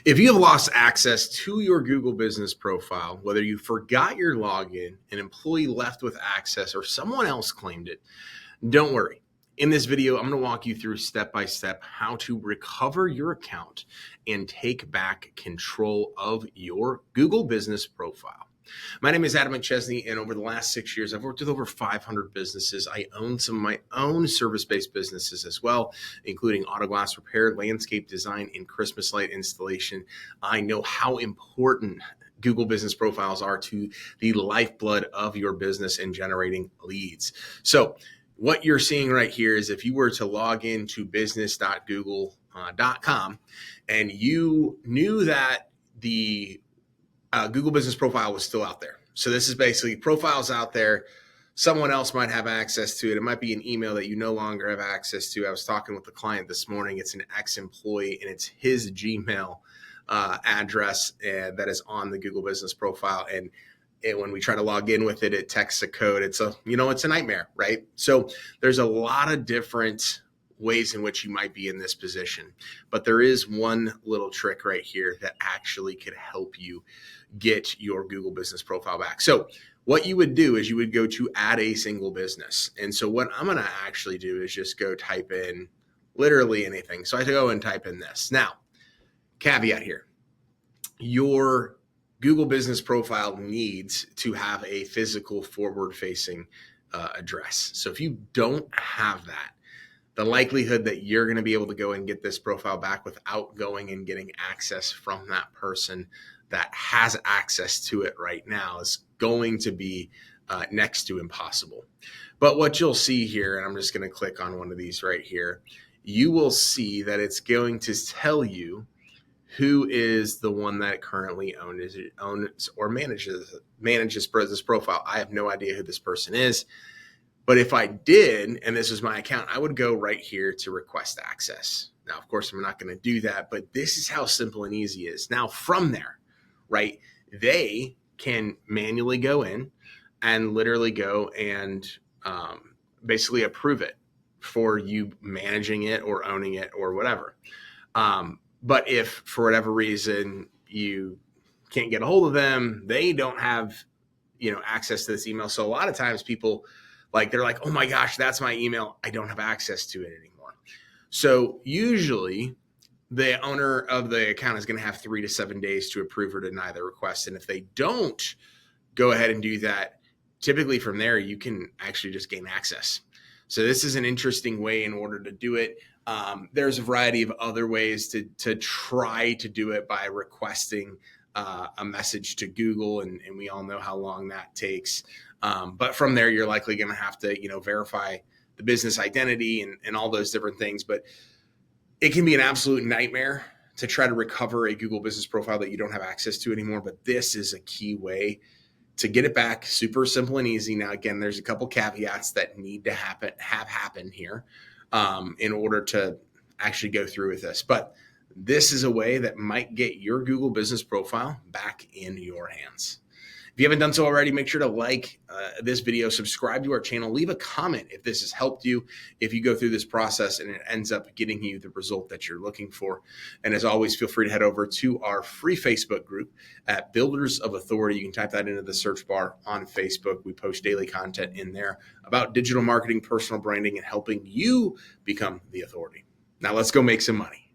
If you have lost access to your Google business profile, whether you forgot your login, an employee left with access, or someone else claimed it, don't worry. In this video, I'm going to walk you through step by step how to recover your account and take back control of your Google business profile. My name is Adam McChesney, and over the last 6 years, I've worked with over 500 businesses. I own some of my own service-based businesses as well, including auto glass repair, landscape design, and Christmas light installation. I know how important Google business profiles are to the lifeblood of your business and generating leads. So what you're seeing right here is if you were to log into business.google.com and you knew that the Google business profile was still out there. So this is basically profiles out there. Someone else might have access to it. It might be an email that you no longer have access to. I was talking with the client this morning. It's an ex-employee and it's his Gmail address that is on the Google business profile. And when we try to log in with it, it texts a code. It's a nightmare, right? So there's a lot of different ways in which you might be in this position, but there is one little trick right here that actually could help you get your Google business profile back. So what you would do is you would go to add a single business. And so what I'm going to actually do is just go type in literally anything. So I go and type in this. Now, caveat here, your Google business profile needs to have a physical forward-facing address. So if you don't have that, the likelihood that you're going to be able to go and get this profile back without going and getting access from that person that has access to it right now is going to be next to impossible. But what you'll see here, and I'm just going to click on one of these right here, you will see that it's going to tell you who is the one that currently owns or manages this profile. I have no idea who this person is. But if I did, and this is my account, I would go right here to request access. Now, of course, I'm not going to do that, but this is how simple and easy it is. Now, from there, right, they can manually go in and literally go and basically approve it for you managing it or owning it or whatever. But if for whatever reason you can't get a hold of them, they don't have, access to this email. So a lot of times people they're like, oh my gosh, that's my email. I don't have access to it anymore. So usually the owner of the account is going to have 3 to 7 days to approve or deny the request. And if they don't go ahead and do that, typically from there, you can actually just gain access. So this is an interesting way in order to do it. There's a variety of other ways to try to do it by requesting a message to Google, and we all know how long that takes. But from there, you're likely going to have to, verify the business identity and all those different things. But it can be an absolute nightmare to try to recover a Google business profile that you don't have access to anymore. But this is a key way to get it back. Super simple and easy. Now, again, there's a couple caveats that need to happen here in order to actually go through with this. But this is a way that might get your Google business profile back in your hands. If you haven't done so already, make sure to like this video, subscribe to our channel, leave a comment if this has helped you, if you go through this process and it ends up getting you the result that you're looking for. And as always, feel free to head over to our free Facebook group at Builders of Authority. You can type that into the search bar on Facebook. We post daily content in there about digital marketing, personal branding, and helping you become the authority. Now let's go make some money.